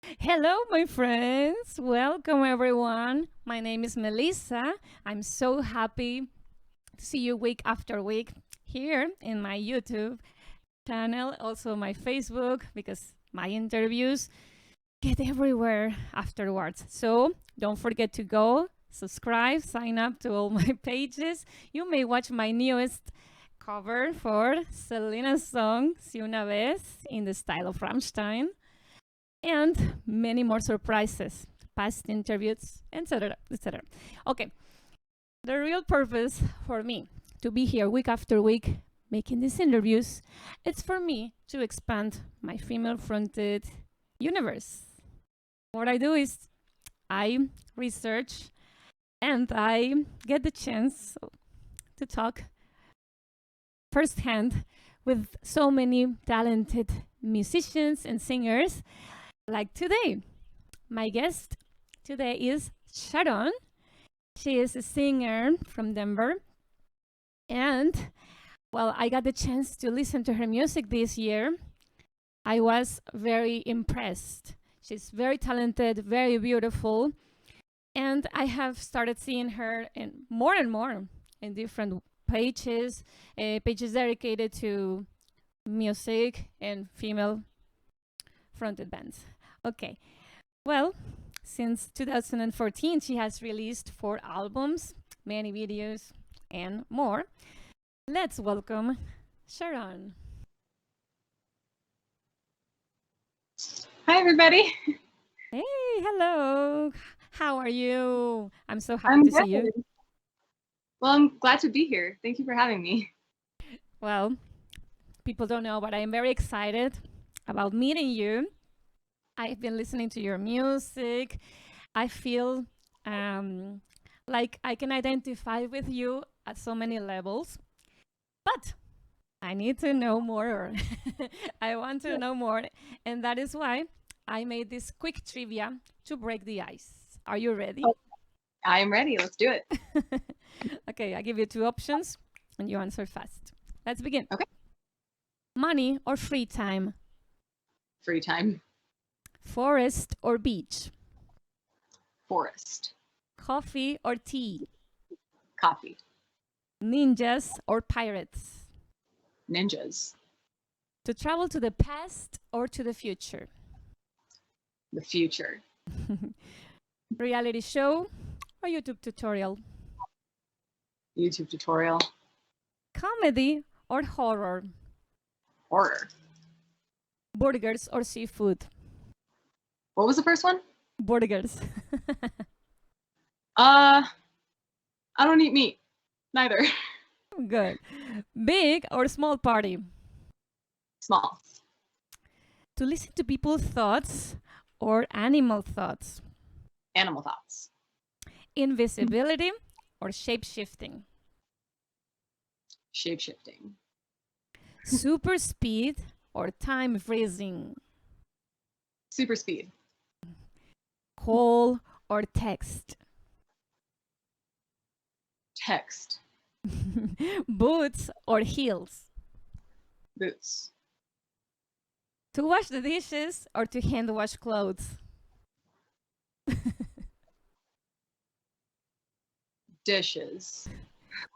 Hello, my friends. Welcome, everyone. My name is Mhelyssa. I'm so happy to see you week after week here in my YouTube channel, also my Facebook, because my interviews get everywhere afterwards. So don't forget to go, subscribe, sign up to all my pages. You may watch my newest cover for Selena's song, Si una vez, in the style of Rammstein, and many more surprises, past interviews, etc., etc. Okay, the real purpose for me to be here week after week making these interviews, it's for me to expand my female-fronted universe. What I do is I research and I get the chance to talk firsthand with so many talented musicians and singers like today. My guest today is Sharone. She is a singer from Denver. And, well, I got the chance to listen to her music this year. I was very impressed. She's very talented, very beautiful. And I have started seeing her in more and more in different pages, pages dedicated to music and female fronted bands. Okay, well, since 2014, she has released 4 albums, many videos, and more. Let's welcome Sharone. Hi, everybody. Hey, hello. How are you? I'm so happy I'm to good. see you. Well, I'm glad to be here. Thank you for having me. Well, people don't know, but I'm very excited about meeting you. I've been listening to your music. I feel like I can identify with you at so many levels, but I need to know more. I want to know more, and that is why I made this quick trivia to break the ice. Are you ready? Oh, I am ready. Let's do it. Okay, I give you 2 options, and you answer fast. Let's begin. Okay. Money or free time? Free time. Forest or beach? Forest. Coffee or tea? Coffee. Ninjas or pirates? Ninjas. To travel to the past or to the future? The future. Reality show or YouTube tutorial? YouTube tutorial. Comedy or horror? Horror. Burgers or seafood? What was the first one? Burgers. I don't eat meat. Neither. Good. Big or small party? Small. To listen to people's thoughts or animal thoughts? Animal thoughts. Invisibility or shape-shifting? Shape-shifting. Super speed or time freezing? Super speed. Call or text? Text. Boots or heels? Boots. To wash the dishes or to hand wash clothes? Dishes.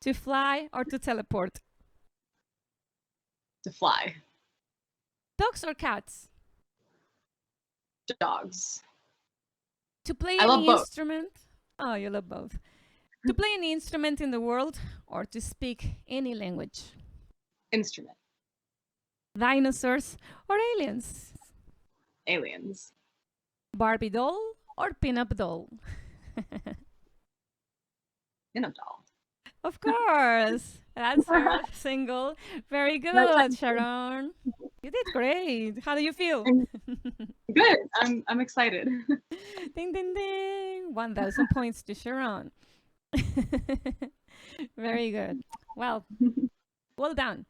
To fly or to teleport? To fly. Dogs or cats? Dogs. To play I love any both. instrument? Oh, you love both. To play any instrument in the world or to speak any language? Instrument. Dinosaurs or aliens? Aliens. Barbie doll or pinup doll? Pinup doll. Of course. That's her single. Very good, Sharone. You did great. How do you feel? Good. I'm excited. Ding, ding, ding. 1,000 points to Sharone. Very good. Well done.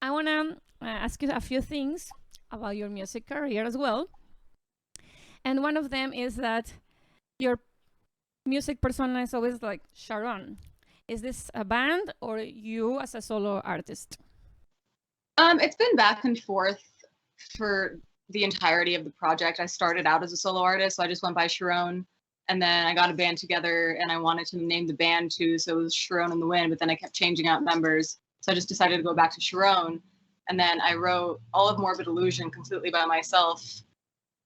I want to ask you a few things about your music career as well. And one of them is that your music persona is always like Sharone. Is this a band or you as a solo artist? It's been back and forth for the entirety of the project. I started out as a solo artist, so I just went by Sharone, and then I got a band together, and I wanted to name the band too, so it was Sharone and the Wind, but then I kept changing out members, so I just decided to go back to Sharone, and then I wrote all of Morbid Illusion completely by myself,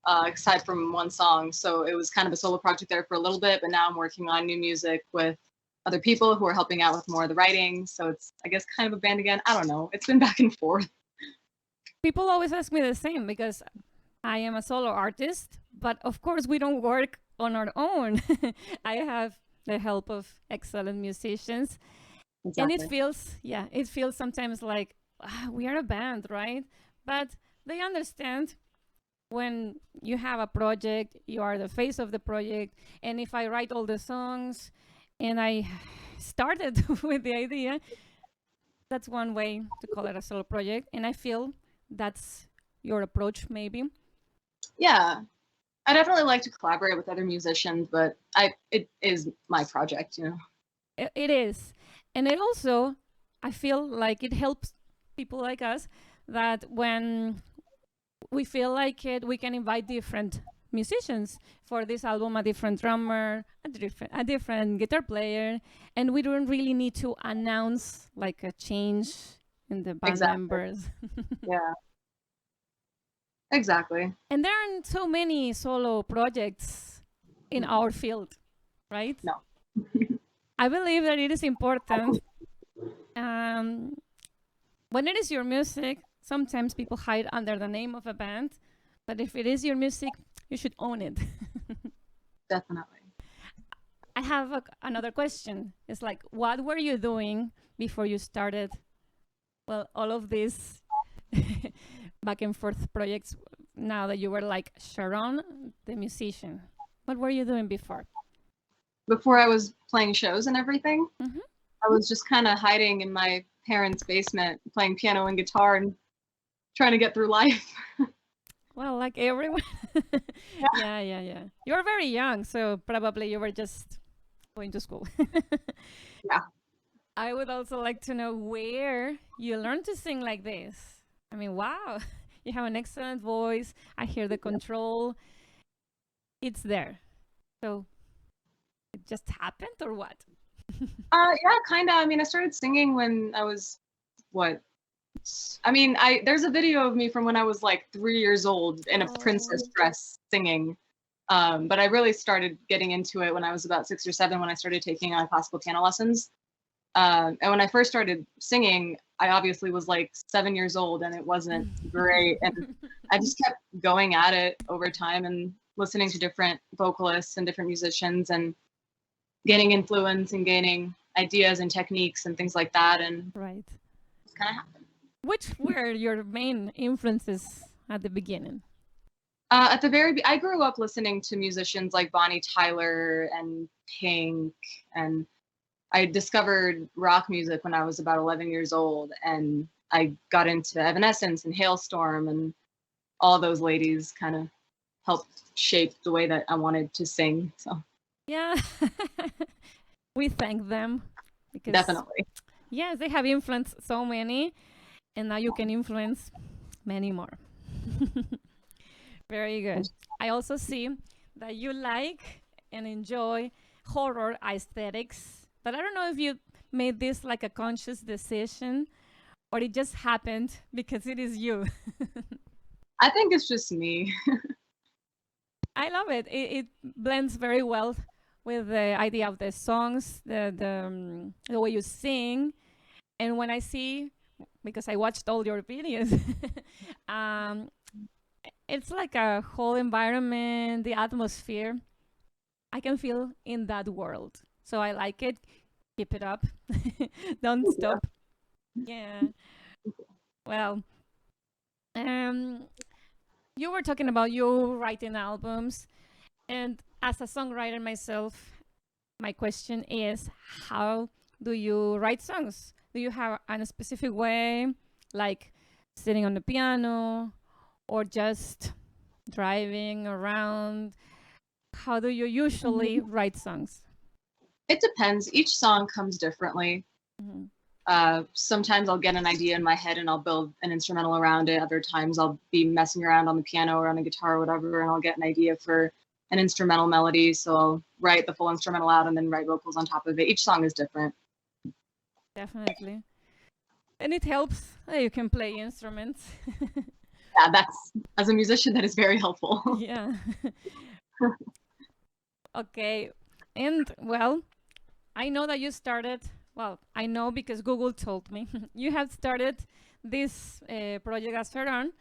aside from one song, so it was kind of a solo project there for a little bit, but now I'm working on new music with other people who are helping out with more of the writing, so it's, I guess, kind of a band again. I don't know, it's been back and forth. People always ask me the same because I am a solo artist, but of course we don't work on our own. I have the help of excellent musicians. Exactly. And it feels sometimes like we are a band, right? But they understand when you have a project, you are the face of the project. And if I write all the songs and I started with the idea, that's one way to call it a solo project. And I feel that's your approach, maybe. Yeah, I definitely like to collaborate with other musicians, but it is my project, you know. It is. And it also, I feel like it helps people like us that when we feel like it, we can invite different musicians for this album, a different drummer, a different guitar player, and we don't really need to announce like a change in the band members. Yeah. Exactly. And there aren't so many solo projects in our field, right? No. I believe that it is important. When it is your music, sometimes people hide under the name of a band, but if it is your music, you should own it. Definitely. I have another question. It's like, what were you doing before you started, well, all of these back and forth projects now that you were like Sharone, the musician? What were you doing before? Before I was playing shows and everything, Mm-hmm. I was just kind of hiding in my parents' basement, playing piano and guitar and trying to get through life. Well, like everyone. Yeah. You're very young, so probably you were just going to school. Yeah. I would also like to know where you learned to sing like this. I mean, wow, you have an excellent voice. I hear the control. It's there. So it just happened or what? Yeah, kind of. I mean, I started singing when I was, there's a video of me from when I was like 3 years old in a princess dress singing. But I really started getting into it when I was about 6 or 7, when I started taking classical piano lessons. And when I first started singing, I obviously was like 7 years old and it wasn't great. And I just kept going at it over time and listening to different vocalists and different musicians and gaining influence and gaining ideas and techniques and things like that. And right. It's kind of happened. Which were your main influences at the beginning? At the I grew up listening to musicians like Bonnie Tyler and Pink, and I discovered rock music when I was about 11 years old, and I got into Evanescence and Hailstorm, and all those ladies kind of helped shape the way that I wanted to sing. So yeah, we thank them because definitely, yes, they have influenced so many, and now you can influence many more. Very good. I also see that you like and enjoy horror aesthetics, but I don't know if you made this like a conscious decision or it just happened because it is you. I think it's just me. I love it. It blends very well with the idea of the songs, the way you sing, and when I see, because I watched all your videos, it's like a whole environment, the atmosphere. I can feel in that world. So I like it. Keep it up. Don't stop. Yeah. Well, you were talking about you writing albums. And as a songwriter myself, my question is, how do you write songs? Do you have a specific way, like sitting on the piano or just driving around? How do you usually write songs? It depends. Each song comes differently. Mm-hmm. Sometimes I'll get an idea in my head and I'll build an instrumental around it. Other times I'll be messing around on the piano or on the guitar or whatever, and I'll get an idea for an instrumental melody. So I'll write the full instrumental out and then write vocals on top of it. Each song is different. Definitely. And it helps that you can play instruments. Yeah, that's, as a musician, that is very helpful. Yeah. Okay. And well, I know that you started, well, I know because Google told me, you have started this project as Sharone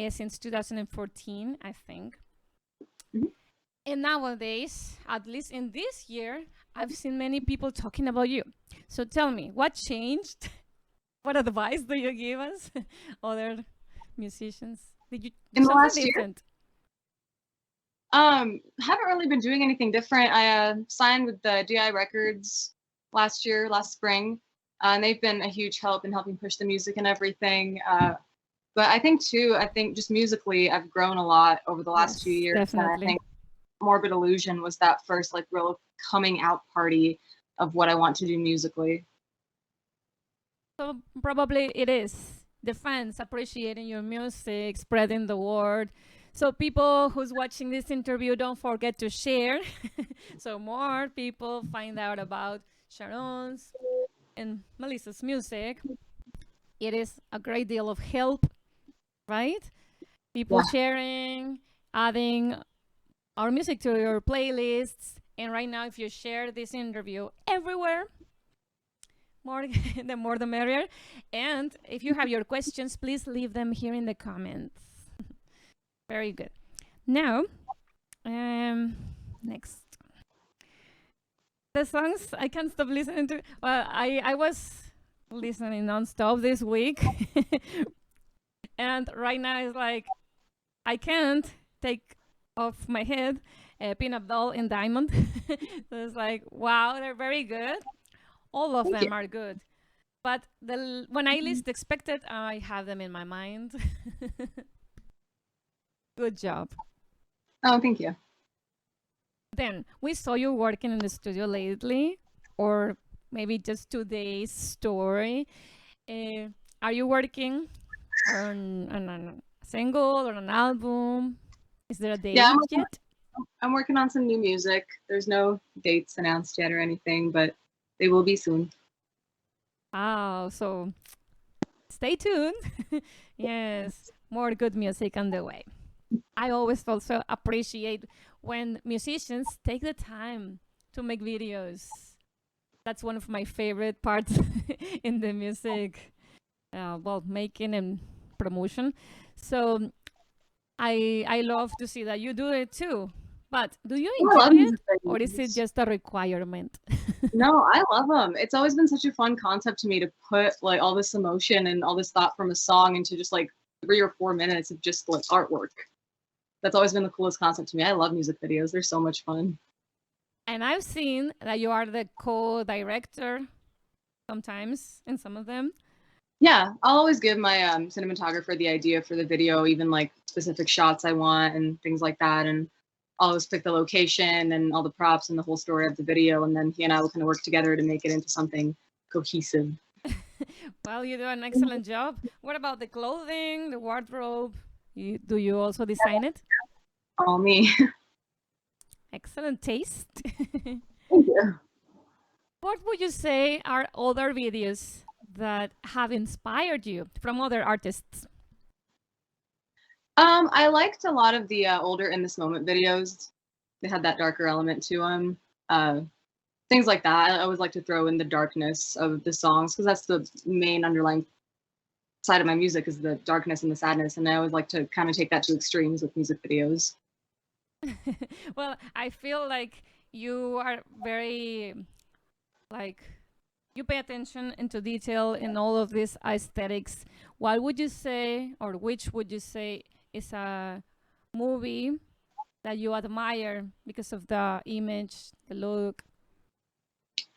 since 2014, I think. Mhm. And nowadays, at least in this year, I've seen many people talking about you. So tell me, what changed? What advice do you give us, other musicians? Did you do In the something last year? different? Haven't really been doing anything different. I signed with the DI Records last spring, and they've been a huge help in helping push the music and everything. But I think just musically, I've grown a lot over the last few Yes, years. And I definitely. think Morbid Illusion was that first like real coming out party of what I want to do musically. So probably it is the fans appreciating your music, spreading the word. So people who's watching this interview, don't forget to share, so more people find out about Sharone's and Mhelyssa's music. It is a great deal of help, right? People Yeah. sharing, adding our music to your playlists. And right now, if you share this interview everywhere, more the more the merrier. And if you have your questions, please leave them here in the comments. Very good. Now, next. The songs I can't stop listening to. Well, I was listening nonstop this week. And right now it's like I can't take off my head Pinup Doll and Diamond. So it's like, wow, they're very good. All of Thank them you. are good. But when I least expected, I have them in my mind. Good job. Oh, thank you. Then we saw you working in the studio lately, or maybe just today's story. Are you working on a single or an album? Is there a Yeah, date yet? I'm working on some new music. There's no dates announced yet or anything, but they will be soon. Oh, so stay tuned. Yes, more good music on the way. I always also appreciate when musicians take the time to make videos. That's one of my favorite parts in the music, well, making and promotion. So I love to see that you do it too. But do you I love enjoy music it, or is it videos. just a requirement? No, I love them. It's always been such a fun concept to me to put like all this emotion and all this thought from a song into just like 3 or 4 minutes of just like artwork. That's always been the coolest concept to me. I love music videos. They're so much fun. And I've seen that you are the co-director sometimes in some of them. Yeah, I'll always give my cinematographer the idea for the video, even like specific shots I want and things like that. And I'll always pick the location and all the props and the whole story of the video. And then he and I will kind of work together to make it into something cohesive. Well, you do an excellent job. What about the clothing, the wardrobe? Do you also design it? All me. Excellent taste. Thank you. What would you say are other videos that have inspired you from other artists? I liked a lot of the older In This Moment videos. They had that darker element to them. Things like that. I always like to throw in the darkness of the songs because that's the main underlying side of my music is the darkness and the sadness. And I always like to kind of take that to extremes with music videos. Well, I feel like you are very, like, you pay attention into detail in all of these aesthetics. What would you say, or which would you say is a movie that you admire because of the image, the look?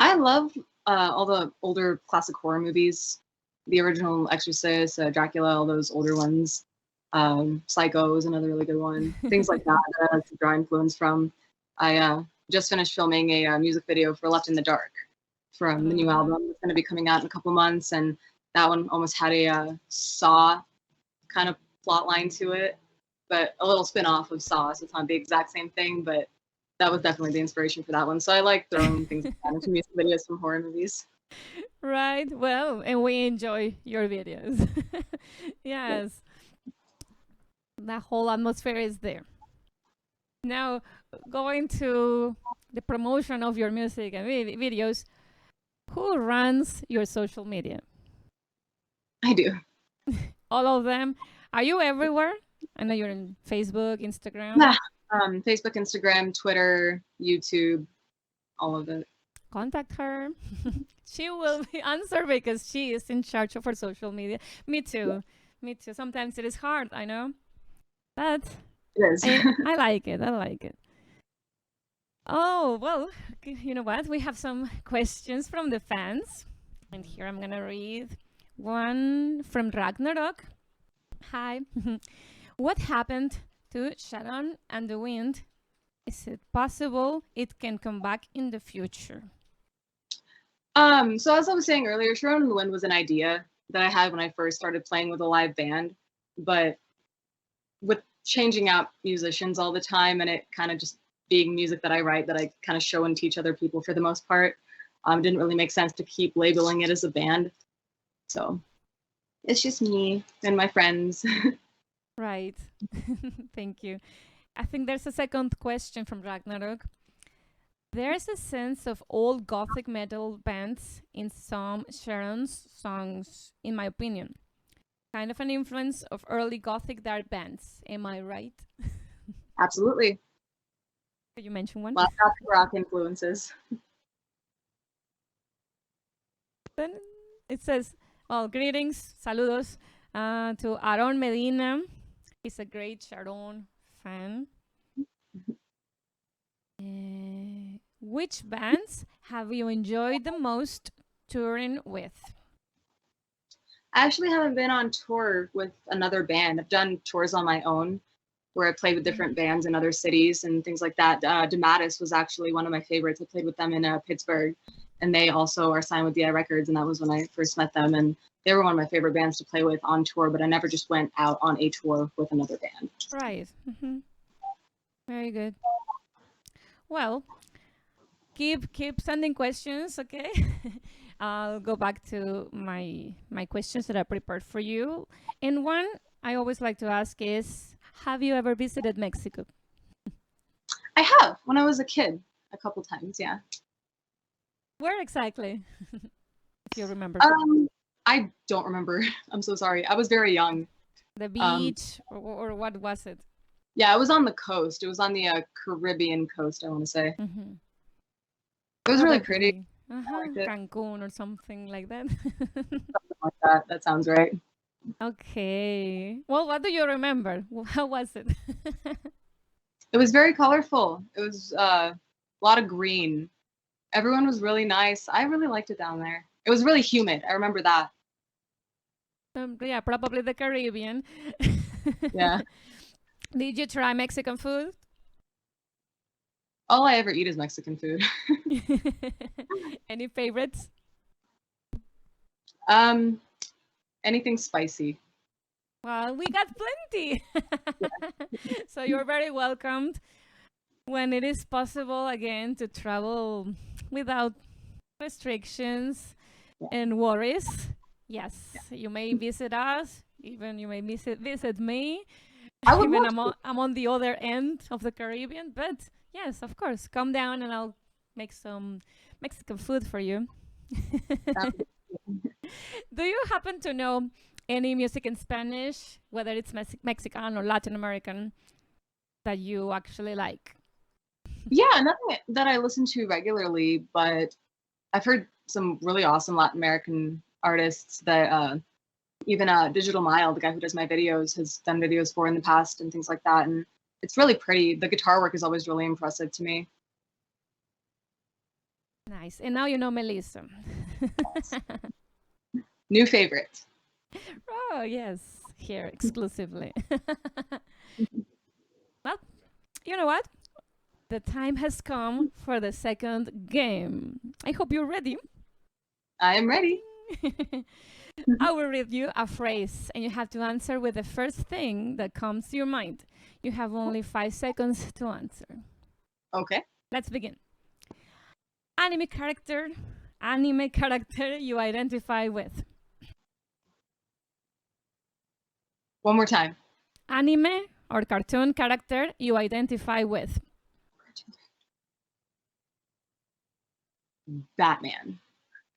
I love all the older classic horror movies, the original Exorcist, Dracula, all those older ones. Psycho is another really good one. Things like that that I like to draw influence from. I just finished filming a music video for Left in the Dark from the new album that's going to be coming out in a couple months, and that one almost had a Saw kind of plot line to it, but a little spin-off of Saw, so it's not the exact same thing, but that was definitely the inspiration for that one. So I like throwing things into music videos from horror movies. Right. Well, and we enjoy your videos. Yes. That whole atmosphere is there. Now, going to the promotion of your music and videos, who runs your social media? I do. All of them? Are you everywhere? I know you're in Facebook, Instagram. Yeah. Facebook, Instagram, Twitter, YouTube, all of it. Contact her. She will answer because she is in charge of her social media. Me too. Me too. Sometimes it is hard, I know. But it is. I like it. I like it. Oh, well, you know what? We have some questions from the fans. And here I'm going to read one from Ragnarok. Hi. What happened to Sharone and the Wind? Is it possible it can come back in the future? So as I was saying earlier, Sharone and the Wind was an idea that I had when I first started playing with a live band, but with changing out musicians all the time and it kind of just being music that I write that I kind of show and teach other people for the most part, didn't really make sense to keep labeling it as a band. So it's just me and my friends. Right. Thank you. I think there's a second question from Ragnarok. There's a sense of old gothic metal bands in some Sharon's songs, in my opinion. Kind of an influence of early gothic dark bands. Am I right? Absolutely. Could you mention one? Lots of rock influences. Then it says, oh, greetings, saludos to Aaron Medina. He's a great Sharone fan. Which bands have you enjoyed the most touring with? I actually haven't been on tour with another band. I've done tours on my own where I played with different bands in other cities and things like that. Dematis was actually one of my favorites. I played with them in Pittsburgh, and they also are signed with DI Records, and that was when I first met them. And they were one of my favorite bands to play with on tour, but I never just went out on a tour with another band. Right. Very good. Well, keep sending questions, okay? I'll go back to my questions that I prepared for you. And one I always like to ask is, have you ever visited Mexico? I have, when I was a kid, a couple times, yeah. Where exactly? If you remember. I don't remember. I'm so sorry. I was very young. The beach, or what was it? Yeah, it was on the coast. It was on the Caribbean coast, I want to say. It was really pretty. Cancun or something like that. Something like that. That sounds right. Okay. Well, what do you remember? How was it? It was very colorful. It was a lot of green. Everyone was really nice. I really liked it down there. It was really humid. I remember that. Yeah, probably the Caribbean. Yeah. Did you try Mexican food? All I ever eat is Mexican food. Any favorites? Anything spicy. Well, we got plenty. So you're very welcomed when it is possible again to travel without restrictions and worries. Yes, you may visit us, even you may visit me. Even I'm on the other end of the Caribbean, but yes, of course, come down and I'll make some Mexican food for you. Do you happen to know any music in Spanish, whether it's Mexican or Latin American, that you actually like? Yeah, nothing that I listen to regularly, but I've heard some really awesome Latin American artists that even Digital Mile, the guy who does my videos, has done videos for in the past and things like that. And it's really pretty. The guitar work is always really impressive to me. Nice. And now you know Mhelyssa. New favorite. Oh, yes. Here, exclusively. Well, you know what? The time has come for the second game. I hope you're ready. I am ready. I will read you a phrase, and you have to answer with the first thing that comes to your mind. You have only 5 seconds to answer. Okay. Let's begin. Anime character you identify with. One more time. Anime or cartoon character you identify with. Batman.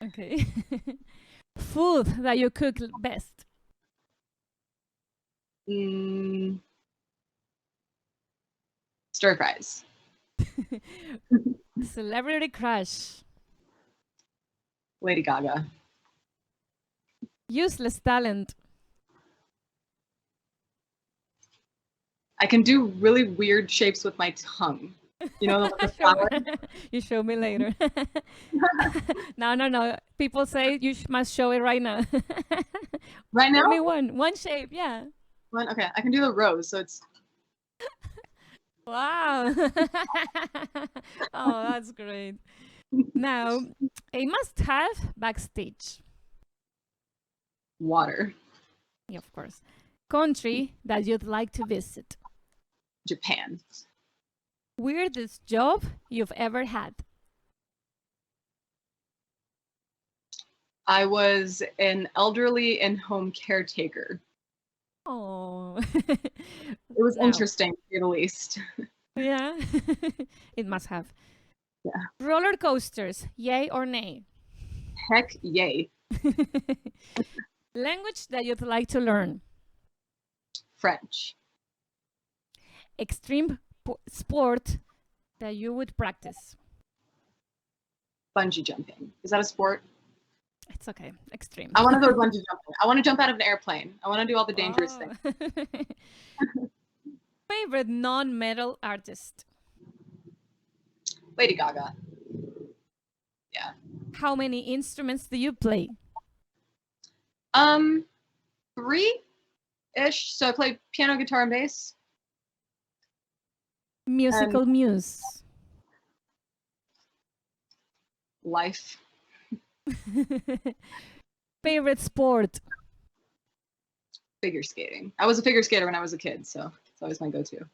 Okay. Food that you cook best. Stir fries. Celebrity crush. Lady Gaga. Useless talent. I can do really weird shapes with my tongue. You know, the flower? You show me later. No. People say you must show it right now. Right now? Give me one shape, yeah. One? Okay, I can do the rose, so it's... Wow. Oh, that's great. Now, a must-have backstage. Water. Yeah, of course. Country that you'd like to visit. Japan. Weirdest job you've ever had. I was an elderly and home caretaker. Oh. It was Wow. interesting, to say the least. Yeah. It must have. Yeah. Roller coasters, yay or nay? Heck yay. Language that you'd like to learn. French. Extreme sport that you would practice. Bungee jumping. Is that a sport? It's okay. Extreme. I want to go bungee jumping. I want to jump out of an airplane. I want to do all the dangerous things. Favorite non-metal artist? Lady Gaga. Yeah. How many instruments do you play? 3-ish. So I play piano, guitar, and bass. Musical muse. Life. Favorite sport? Figure skating. I was a figure skater when I was a kid, so it's always my go-to.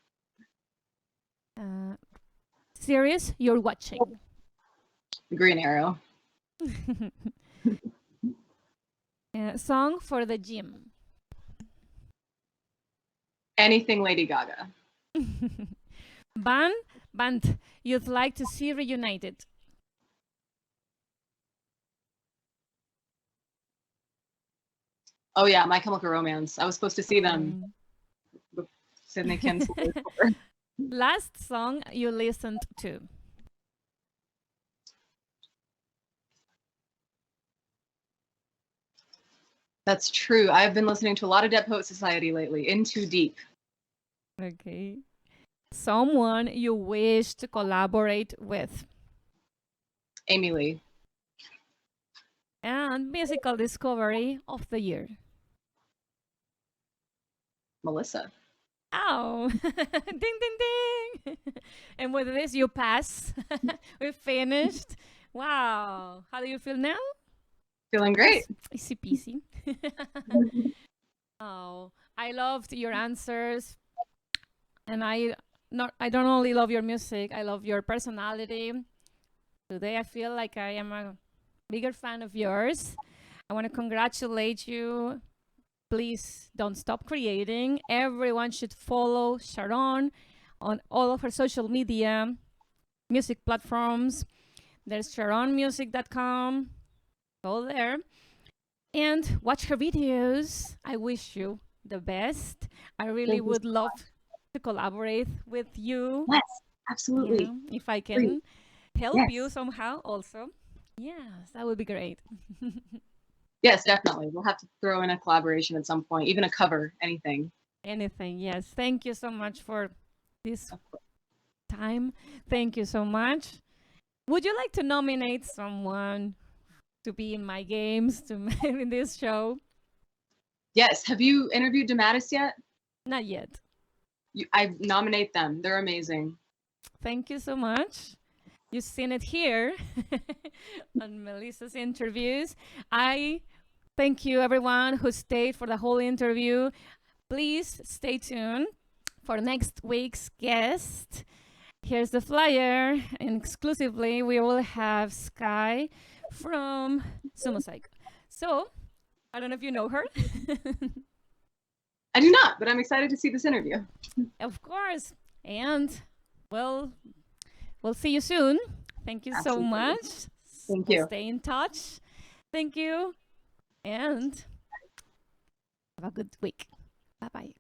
Series you're watching? The Green Arrow. Song for the gym? Anything Lady Gaga. Band you'd like to see reunited? Oh yeah, My Chemical Romance. I was supposed to see them. Then they canceled it. Last song you listened to? That's true. I've been listening to a lot of Dead Poet Society lately. In Too Deep. Okay. Someone you wish to collaborate with? Amy Lee. And musical discovery of the year? Melissa. Oh, ding, ding, ding. And with this, you pass. We finished. Wow. How do you feel now? Feeling great. Easy peasy. Oh, I loved your answers. And I don't only love your music, I love your personality. Today, I feel like I am a bigger fan of yours. I want to congratulate you. Please don't stop creating. Everyone should follow Sharone on all of her social media, music platforms. There's SharoneMusic.com. Go there and watch her videos. I wish you the best. I really would love to collaborate with you. Yes, absolutely. Yeah, if I can help you somehow also. Yes, that would be great. Yes, definitely. We'll have to throw in a collaboration at some point, even a cover, anything. Anything, yes. Thank you so much for this time. Thank you so much. Would you like to nominate someone to be in my games, in this show? Yes. Have you interviewed Dematis yet? Not yet. I nominate them. They're amazing. Thank you so much. you've seen it here on Melissa's interviews. I thank you, everyone who stayed for the whole interview. Please stay tuned for next week's guest. Here's the flyer, and exclusively we will have Sky from Sumo Psycho. So, I don't know if you know her. I do not, but I'm excited to see this interview. Of course. And, well, we'll see you soon. Thank you so much. Thank you. Stay in touch. Thank you. And have a good week. Bye-bye.